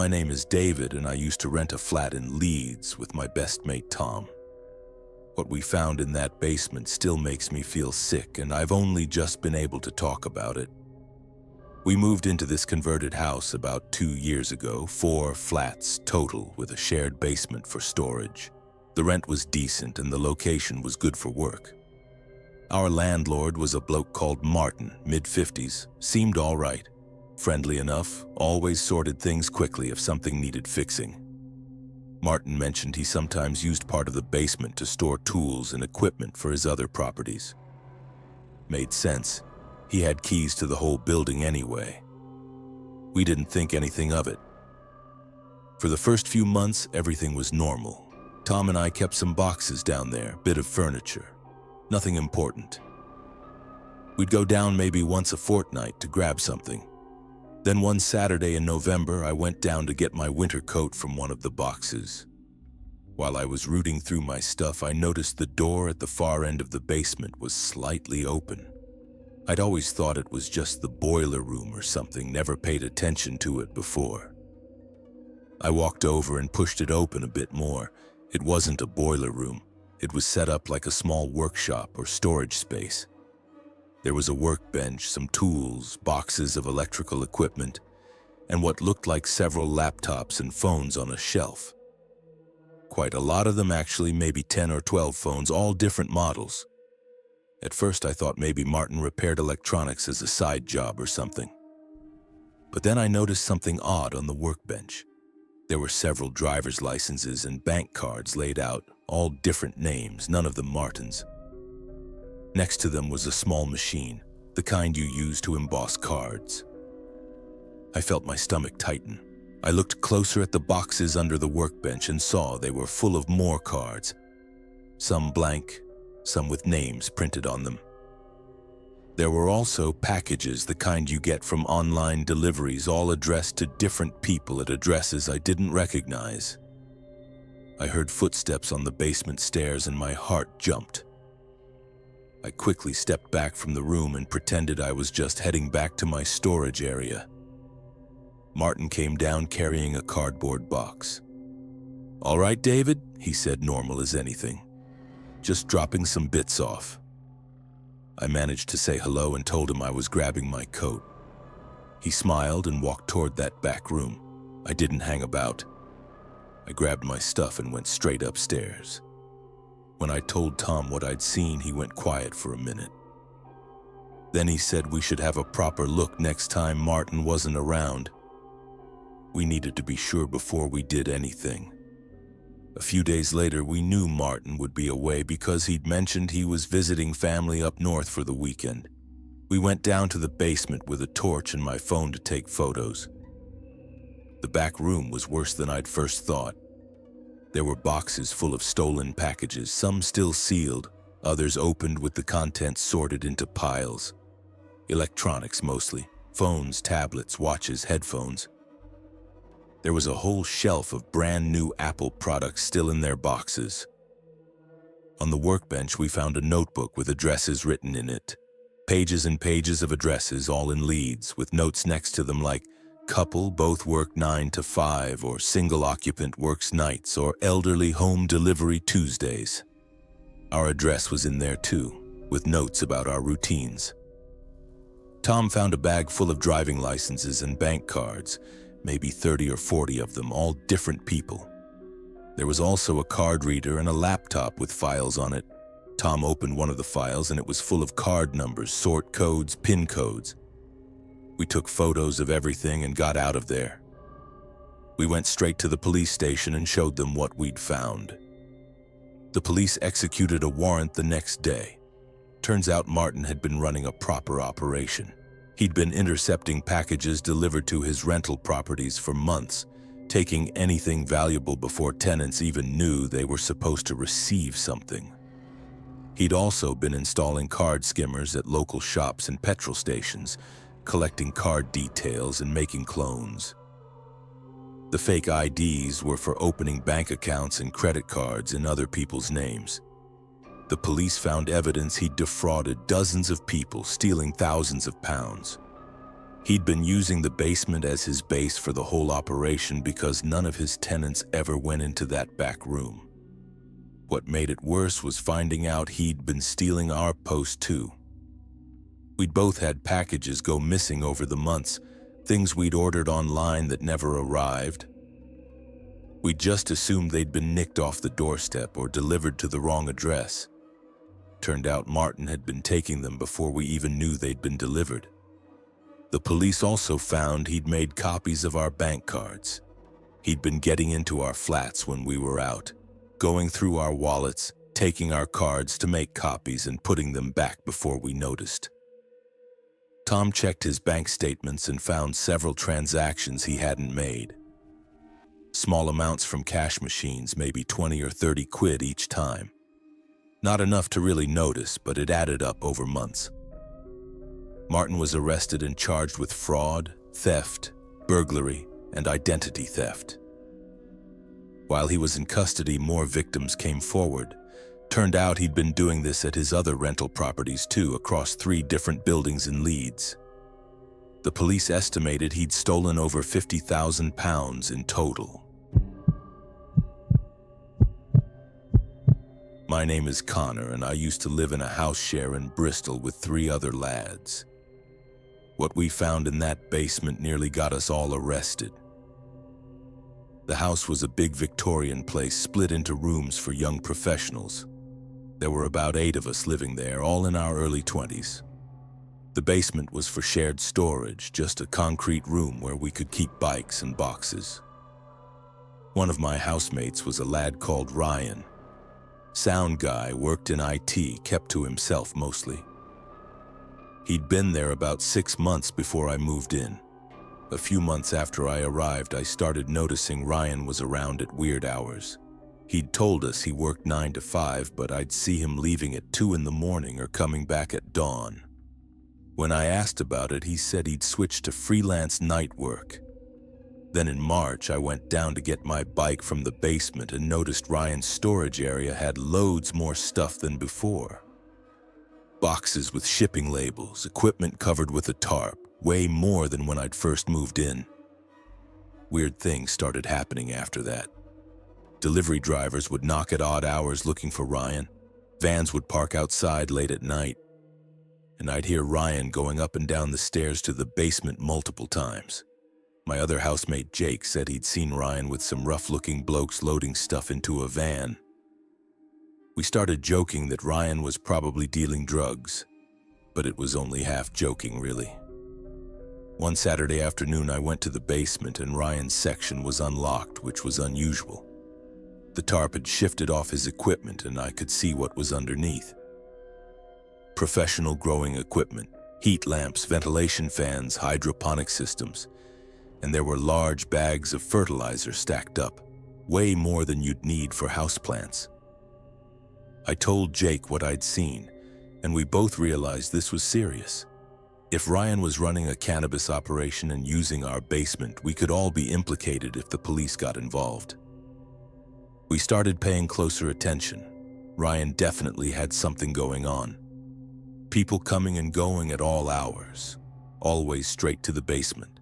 my name is David, and I used to rent a flat in Leeds with my best mate Tom. What we found in that basement still makes me feel sick, and I've only just been able to talk about it. We moved into this converted house about 2 years ago, 4 flats total with a shared basement for storage. The rent was decent and the location was good for work. Our landlord was a bloke called Martin, mid-50s, seemed all right. Friendly enough, always sorted things quickly if something needed fixing. Martin mentioned he sometimes used part of the basement to store tools and equipment for his other properties. Made sense. He had keys to the whole building anyway. We didn't think anything of it. For the first few months, everything was normal. Tom and I kept some boxes down there, bit of furniture. Nothing important. We'd go down maybe once a fortnight to grab something. Then one Saturday in November, I went down to get my winter coat from one of the boxes. While I was rooting through my stuff, I noticed the door at the far end of the basement was slightly open. I'd always thought it was just the boiler room or something, never paid attention to it before. I walked over and pushed it open a bit more. It wasn't a boiler room. It was set up like a small workshop or storage space. There was a workbench, some tools, boxes of electrical equipment, and what looked like several laptops and phones on a shelf. Quite a lot of them actually, maybe 10 or 12 phones, all different models. At first I thought maybe Martin repaired electronics as a side job or something. But then I noticed something odd on the workbench. There were several driver's licenses and bank cards laid out, all different names, none of them Martin's. Next to them was a small machine, the kind you use to emboss cards. I felt my stomach tighten. I looked closer at the boxes under the workbench and saw they were full of more cards. Some blank, some with names printed on them. There were also packages, the kind you get from online deliveries, all addressed to different people at addresses I didn't recognize. I heard footsteps on the basement stairs and my heart jumped. I quickly stepped back from the room and pretended I was just heading back to my storage area. Martin came down carrying a cardboard box. "All right, David," he said, normal as anything. "Just dropping some bits off." I managed to say hello and told him I was grabbing my coat. He smiled and walked toward that back room. I didn't hang about. I grabbed my stuff and went straight upstairs. When I told Tom what I'd seen, he went quiet for a minute. Then he said we should have a proper look next time Martin wasn't around. We needed to be sure before we did anything. A few days later, we knew Martin would be away because he'd mentioned he was visiting family up north for the weekend. We went down to the basement with a torch and my phone to take photos. The back room was worse than I'd first thought. There were boxes full of stolen packages, some still sealed, others opened with the contents sorted into piles. Electronics mostly, phones, tablets, watches, headphones. There was a whole shelf of brand new Apple products still in their boxes. On the workbench, we found a notebook with addresses written in it. Pages and pages of addresses, all in Leeds, with notes next to them like couple both work 9 to 5, or single occupant works nights, or elderly home delivery Tuesdays. Our address was in there too, with notes about our routines. Tom found a bag full of driving licenses and bank cards, maybe 30 or 40 of them, all different people. There was also a card reader and a laptop with files on it. Tom opened one of the files and it was full of card numbers, sort codes, PIN codes. We took photos of everything and got out of there. We went straight to the police station and showed them what we'd found. The police executed a warrant the next day. Turns out Martin had been running a proper operation. He'd been intercepting packages delivered to his rental properties for months, taking anything valuable before tenants even knew they were supposed to receive something. He'd also been installing card skimmers at local shops and petrol stations, collecting card details and making clones. The fake IDs were for opening bank accounts and credit cards in other people's names. The police found evidence he'd defrauded dozens of people, stealing thousands of pounds. He'd been using the basement as his base for the whole operation because none of his tenants ever went into that back room. What made it worse was finding out he'd been stealing our post too. We'd both had packages go missing over the months, things we'd ordered online that never arrived. We just assumed they'd been nicked off the doorstep or delivered to the wrong address. Turned out Martin had been taking them before we even knew they'd been delivered. The police also found he'd made copies of our bank cards. He'd been getting into our flats when we were out, going through our wallets, taking our cards to make copies and putting them back before we noticed. Tom checked his bank statements and found several transactions he hadn't made. Small amounts from cash machines, maybe 20 or 30 quid each time. Not enough to really notice, but it added up over months. Martin was arrested and charged with fraud, theft, burglary, and identity theft. While he was in custody, more victims came forward. Turned out he'd been doing this at his other rental properties too, across 3 different buildings in Leeds. The police estimated he'd stolen over £50,000 in total. My name is Connor, and I used to live in a house share in Bristol with 3 other lads. What we found in that basement nearly got us all arrested. The house was a big Victorian place split into rooms for young professionals. There were about 8 of us living there, all in our early 20s. The basement was for shared storage, just a concrete room where we could keep bikes and boxes. One of my housemates was a lad called Ryan. Sound guy, worked in IT, kept to himself mostly. He'd been there about 6 months before I moved in. A few months after I arrived, I started noticing Ryan was around at weird hours. He'd told us he worked 9 to 5, but I'd see him leaving at 2 in the morning or coming back at dawn. When I asked about it, he said he'd switched to freelance night work. Then in March, I went down to get my bike from the basement and noticed Ryan's storage area had loads more stuff than before. Boxes with shipping labels, equipment covered with a tarp, way more than when I'd first moved in. Weird things started happening after that. Delivery drivers would knock at odd hours looking for Ryan. Vans would park outside late at night. And I'd hear Ryan going up and down the stairs to the basement multiple times. My other housemate Jake said he'd seen Ryan with some rough-looking blokes loading stuff into a van. We started joking that Ryan was probably dealing drugs, but it was only half joking, really. One Saturday afternoon, I went to the basement and Ryan's section was unlocked, which was unusual. The tarp had shifted off his equipment and I could see what was underneath. Professional growing equipment, heat lamps, ventilation fans, hydroponic systems, and there were large bags of fertilizer stacked up, way more than you'd need for houseplants. I told Jake what I'd seen, and we both realized this was serious. If Ryan was running a cannabis operation and using our basement, we could all be implicated if the police got involved. We started paying closer attention. Ryan definitely had something going on. People coming and going at all hours, always straight to the basement.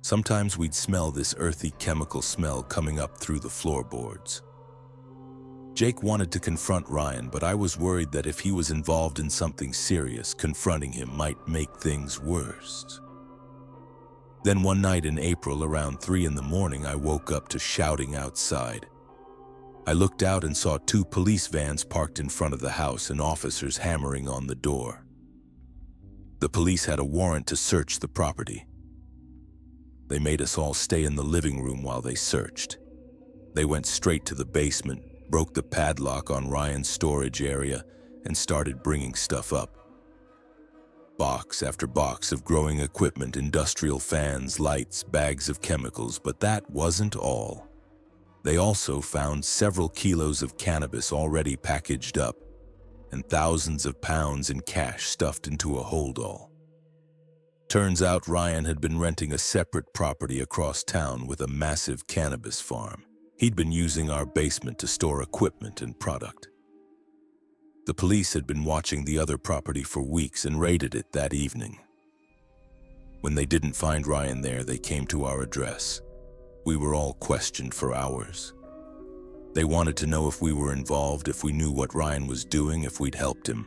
Sometimes we'd smell this earthy chemical smell coming up through the floorboards. Jake wanted to confront Ryan, but I was worried that if he was involved in something serious, confronting him might make things worse. Then one night in April, around 3 in the morning, I woke up to shouting outside. I looked out and saw 2 police vans parked in front of the house and officers hammering on the door. The police had a warrant to search the property. They made us all stay in the living room while they searched. They went straight to the basement, broke the padlock on Ryan's storage area, and started bringing stuff up. Box after box of growing equipment, industrial fans, lights, bags of chemicals, but that wasn't all. They also found several kilos of cannabis already packaged up, and thousands of pounds in cash stuffed into a holdall. Turns out Ryan had been renting a separate property across town with a massive cannabis farm. He'd been using our basement to store equipment and product. The police had been watching the other property for weeks and raided it that evening. When they didn't find Ryan there, they came to our address. We were all questioned for hours. They wanted to know if we were involved, if we knew what Ryan was doing, if we'd helped him.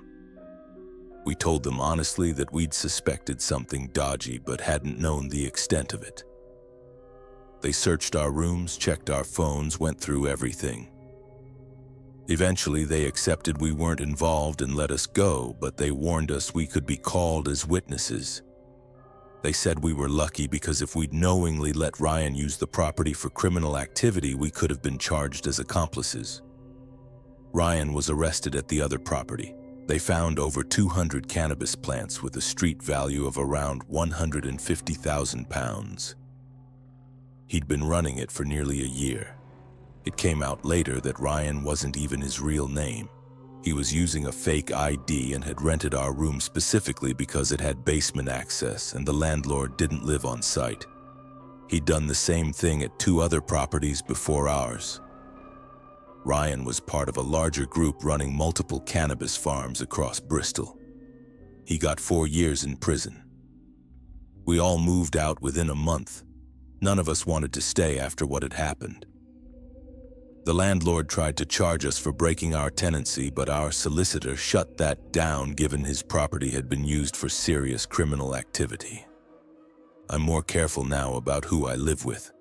We told them honestly that we'd suspected something dodgy but hadn't known the extent of it. They searched our rooms, checked our phones, went through everything. Eventually, they accepted we weren't involved and let us go, but they warned us we could be called as witnesses. They said we were lucky because if we'd knowingly let Ryan use the property for criminal activity, we could have been charged as accomplices. Ryan was arrested at the other property. They found over 200 cannabis plants with a street value of around £150,000. He'd been running it for nearly a year. It came out later that Ryan wasn't even his real name. He was using a fake ID and had rented our room specifically because it had basement access and the landlord didn't live on site. He'd done the same thing at 2 other properties before ours. Ryan was part of a larger group running multiple cannabis farms across Bristol. He got 4 years in prison. We all moved out within a month. None of us wanted to stay after what had happened. The landlord tried to charge us for breaking our tenancy, but our solicitor shut that down given his property had been used for serious criminal activity. I'm more careful now about who I live with.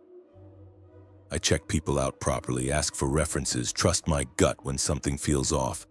I check people out properly, ask for references, trust my gut when something feels off.